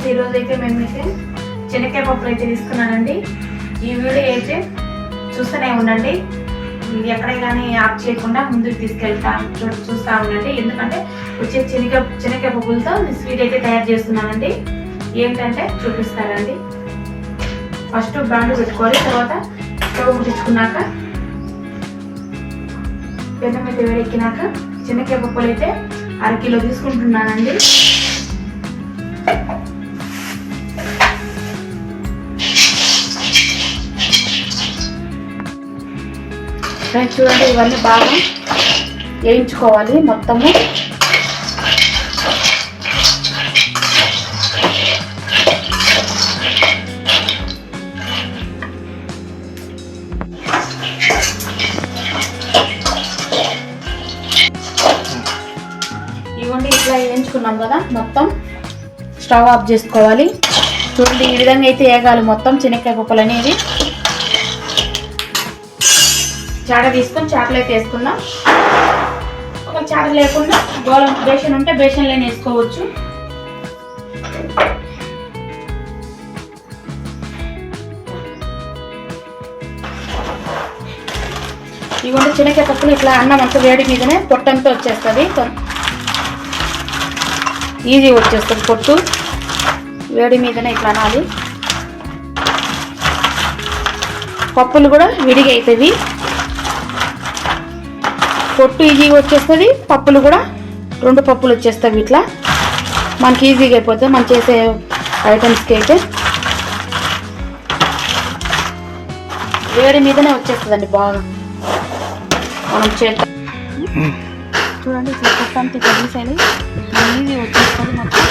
Friends, ఈరోజు అయితే మేమైతే శనక్కాయ పప్పులు అయితే తీసుకున్నానండి. ఈ వీడియో అయితే చూస్తూనే ఉండండి, ఎక్కడే కానీ ఆఫ్ చేయకుండా ముందుకు చూస్తూ ఉండండి. ఎందుకంటే వచ్చే శనక్కాయ పప్పులతో స్వీట్ అయితే తయారు చేస్తున్నానండి. ఏంటంటే చూపిస్తానండి. ఫస్ట్ బాండు పెట్టుకోవాలి, తర్వాత స్టవ్ ముట్టించుకున్నాక పెనం అయితే వేడెక్కినాక శనక్కాయ పప్పులు అయితే 1/2 కిలో తీసుకుంటున్నానండి. ఫ్రెండ్స్ చూడండి, ఇవన్నీ బాగా వేయించుకోవాలి మొత్తము. ఇవ్వండి, ఇట్లా వేయించుకున్నాం కదా, మొత్తం స్టవ్ ఆఫ్ చేసుకోవాలి. చూడండి, ఈ విధంగా అయితే వేగాలి మొత్తం శనక్కాయ పప్పులు అనేది. చాడ తీసుకొని చాటలు అయితే వేసుకుందాం. ఒక చాట లేకుండా గోళం బేషన్ ఉంటే బేషన్లోనే వేసుకోవచ్చు. ఇవ్వండి, శనక్కాయ పప్పులు ఇట్లా అన్నం అంతా వేడి మీదనే పొట్టంతా వచ్చేస్తుంది, ఈజీ వచ్చేస్తుంది. పొట్టు వేడి మీదనే ఇట్లా అనాలి. పప్పులు కూడా విడిగా అవుతాయి, పొట్టు ఈజీగా వచ్చేస్తుంది, పప్పులు కూడా 2 పప్పులు వచ్చేస్తాయి. ఇట్లా మనకి ఈజీగా అయిపోతుంది మనం చేసే ఐటమ్స్కి. అయితే వేడి మీదనే వచ్చేస్తుందండి బాగా. మనం చేద్దాం. చూడండి, ఇట్లా పొట్టంతా ఇట్లా తీసేయాలి, ఈజీ వచ్చేస్తుంది మొత్తం.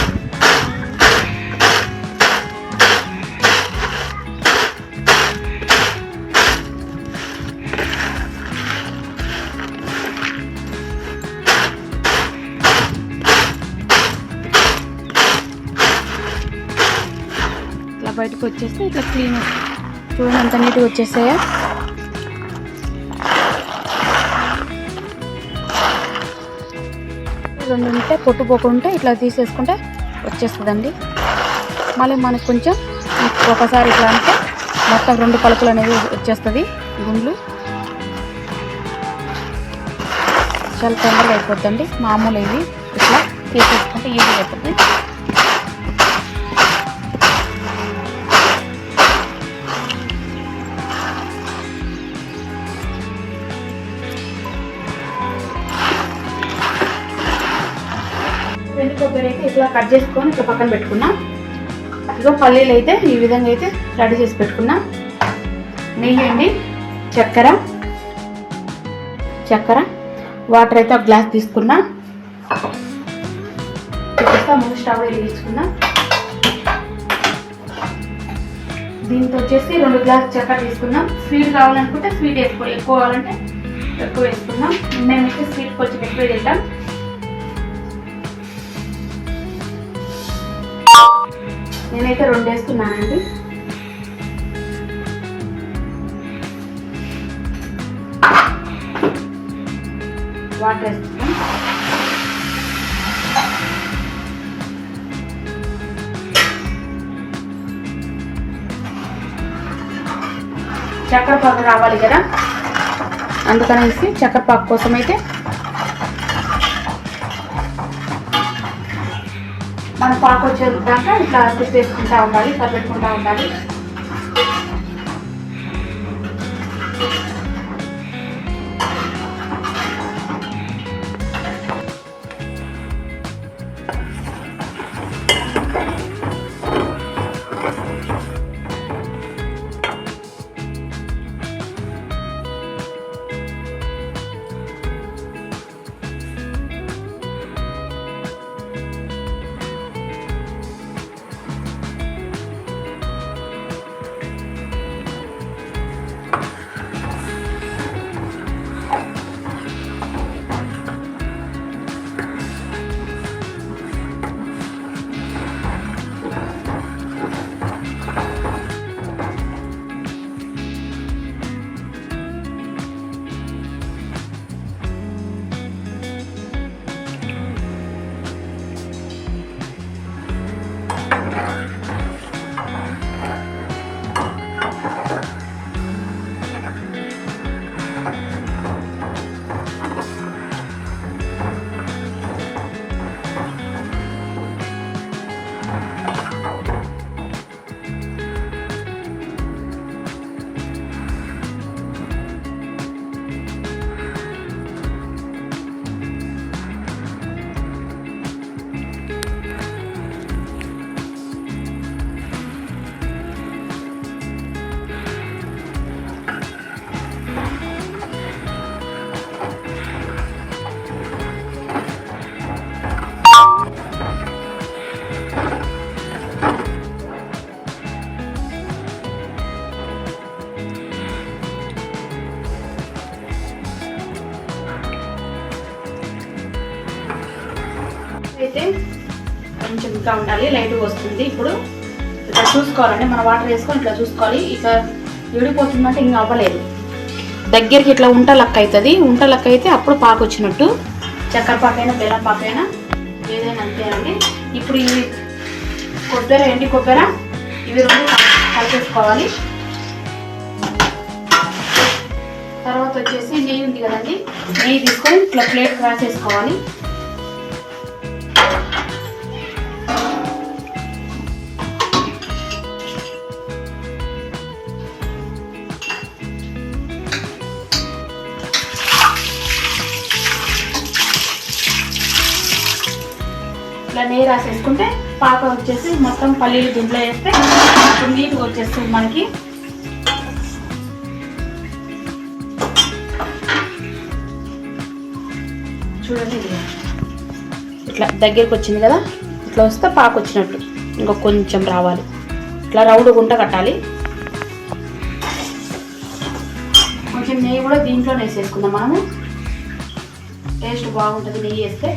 బయటకు వచ్చేస్తే ఇట్లా క్లీన్. చూడండి ఎంత నీట్గా వచ్చేస్తాయా. రెండు ఉంటే పొట్టు పోకుంటే ఇట్లా తీసేసుకుంటే వచ్చేస్తుందండి. మళ్ళీ మనకు కొంచెం ఒకసారి ఇట్లా అంటే మొత్తం 2 పలుకులు అనేది వచ్చేస్తుంది. గుండ్లు చాలా తొందరగా అయిపోద్దండి. మామూలు ఇవి ఇట్లా తీసేసుకుంటే ఈజీగా అయిపోతుంది. కొబ్బరి అయితే ఇట్లా కట్ చేసుకొని ఇట్లా పక్కన పెట్టుకున్నా. ఇదిగో పల్లీలు అయితే ఈ విధంగా అయితే రెడీ చేసి పెట్టుకున్నా. నెయ్యి అండి, చక్కెర వాటర్ అయితే 1 గ్లాస్ తీసుకున్నా. ముందు స్టవ్ వేసుకున్నా. దీంతో వచ్చేసి 2 గ్లాస్ చక్కెర తీసుకున్నాం. స్వీట్ కావాలనుకుంటే స్వీట్ వేసుకోవాలి, ఎక్కువ కావాలంటే ఎక్కువ వేసుకున్నాం. మేమైతే స్వీట్ కొంచెం ఎక్కువ తింటాం. నేనైతే 2 వేస్తున్నానండి. వాటర్ వేస్తున్నాం. చక్కెర పాకు రావాలి కదా, అందుకనేసి చక్కెర పాకు కోసం అయితే మన పాకు వచ్చేదాకా ఇట్లా తిప్పేసుకుంటూ ఉండాలి, పెట్టుకుంటూ ఉండాలి. కొంచెం ఇంకా ఉండాలి, లైట్గా వస్తుంది. ఇప్పుడు ఇట్లా చూసుకోవాలండి, మన వాటర్ వేసుకొని ఇట్లా చూసుకోవాలి. ఇట్లా విడిపోతుందంటే ఇంకా అవ్వలేదు, దగ్గరికి ఇట్లా ఉంటలక్క అవుతుంది. ఉంటలక్క అయితే అప్పుడు పాకు వచ్చినట్టు. చక్కెర పాకైనా బెల్లం పాకైనా ఏదైనా అంతేనండి. ఇప్పుడు ఈ కొబ్బరి, ఎండి కొబ్బరి ఇవి రెండు కలిపేసుకోవాలి. తర్వాత వచ్చేసి నెయ్యి ఉంది కదండి, నెయ్యి తీసుకొని ఇట్లా ప్లేట్ రాసేసుకోవాలి. ఇట్లా నెయ్యి రాసేసుకుంటే పాక వచ్చేసి మొత్తం పల్లీలు దీంట్లో వేస్తే అప్పుడు నీట్గా వచ్చేస్తుంది మనకి. చూడండి ఇట్లా దగ్గరికి వచ్చింది కదా, ఇట్లా వస్తే పాకు వచ్చినట్టు. ఇంకా కొంచెం రావాలి, ఇట్లా రౌండ్ గుంట కట్టాలి. కొంచెం నెయ్యి కూడా దీంట్లోనే వేసేసుకుందాం మనము, టేస్ట్ బాగుంటుంది నెయ్యి వేస్తే.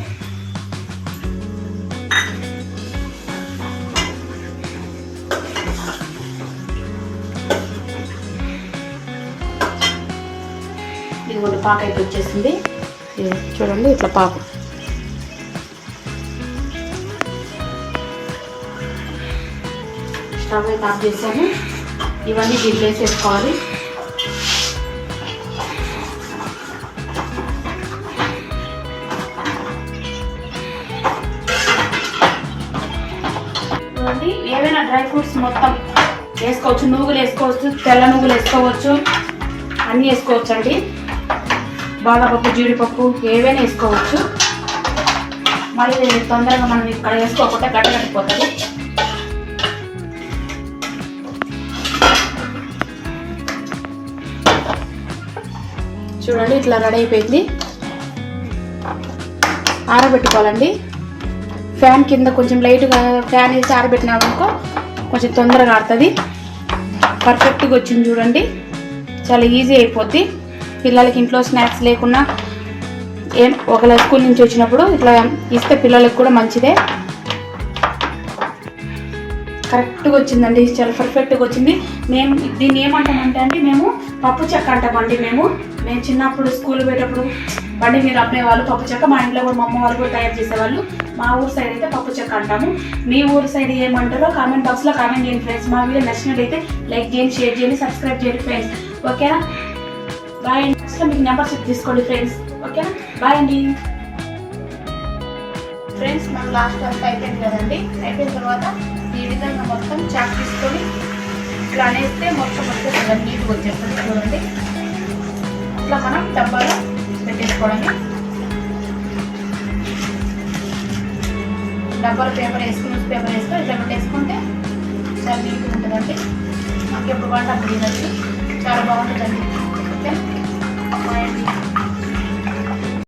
ఇదిగోండి పాక అయితే వచ్చేసింది చూడండి, ఇట్లా పాకు. స్టవ్ అయితే ఆఫ్ చేసాము. ఇవన్నీ దీంట్లో వేసేసుకోవాలి. చూడండి ఏవైనా డ్రై ఫ్రూట్స్ మొత్తం వేసుకోవచ్చు. నువ్వులు వేసుకోవచ్చు, తెల్ల నువ్వులు వేసుకోవచ్చు, అన్నీ వేసుకోవచ్చు అండి. బాదపప్పు, జీడిపప్పు ఏవైనా వేసుకోవచ్చు. మళ్ళీ తొందరగా మనం ఇక్కడ వేసుకోకుండా గట్టగట్టిపోతుంది. చూడండి ఇట్లా రెడీ అయిపోయింది. ఆరబెట్టుకోవాలండి. ఫ్యాన్ కింద కొంచెం లైట్గా ఫ్యాన్ వేసి ఆరబెట్టినామనుకో కొంచెం తొందరగా ఆడుతుంది. పర్ఫెక్ట్గా వచ్చింది చూడండి, చాలా ఈజీ అయిపోద్ది. పిల్లలకి ఇంట్లో స్నాక్స్ లేకున్నా ఒకవేళ స్కూల్ నుంచి వచ్చినప్పుడు ఇట్లా ఇస్తే పిల్లలకి కూడా మంచిదే. కరెక్ట్గా వచ్చిందండి, చాలా పర్ఫెక్ట్గా వచ్చింది. మేము దీన్ని ఏమంటామంటే అండి, మేము పప్పు చెక్క అంటామండి. మేము చిన్నప్పుడు స్కూల్ పోయేటప్పుడు బండి మీరు అమ్మేవాళ్ళు పప్పు చెక్క. మా ఇంట్లో కూడా మా అమ్మ వాళ్ళు కూడా తయారు చేసేవాళ్ళు. మా ఊరు సైడ్ అయితే పప్పు చెక్క అంటాము. మీ ఊరు సైడ్ ఏమంటారో కామెంట్ బాక్స్లో కామెంట్ చేయండి ఫ్రెండ్స్. మా వీడియో నచ్చినట్లయితే లైక్ చేయండి, షేర్ చేయండి, సబ్స్క్రైబ్ చేయండి ఫ్రెండ్స్. ఓకేనా, బాయ్ అండి. మీకు నెంబర్స్ తీసుకోండి ఫ్రెండ్స్. ఓకేనా, బాయ్ అండి ఫ్రెండ్స్. మనం లాస్ట్ అంతా అయిపోయింది కదండి. అయిపోయిన తర్వాత ఈ విధంగా మొత్తం చాక్ తీసుకొని ఇట్లా అనేస్తే మొత్తం వచ్చేస్తుంది, నీట్గా వచ్చేస్తుంది. చూడండి ఇట్లా మనం డబ్బాలో పెట్టేసుకోవడమే. డబ్బాలో పేపర్ వేసుకుని న్యూస్ పేపర్ వేసుకొని ఇట్లా పెట్టేసుకుంటే చాలా నీట్గా ఉంటుందండి. మాకు ఎప్పుడు వంట అప్పుడు తినచ్చు, చాలా బాగుంటుందండి. ఓకే, బాయ్ అండి.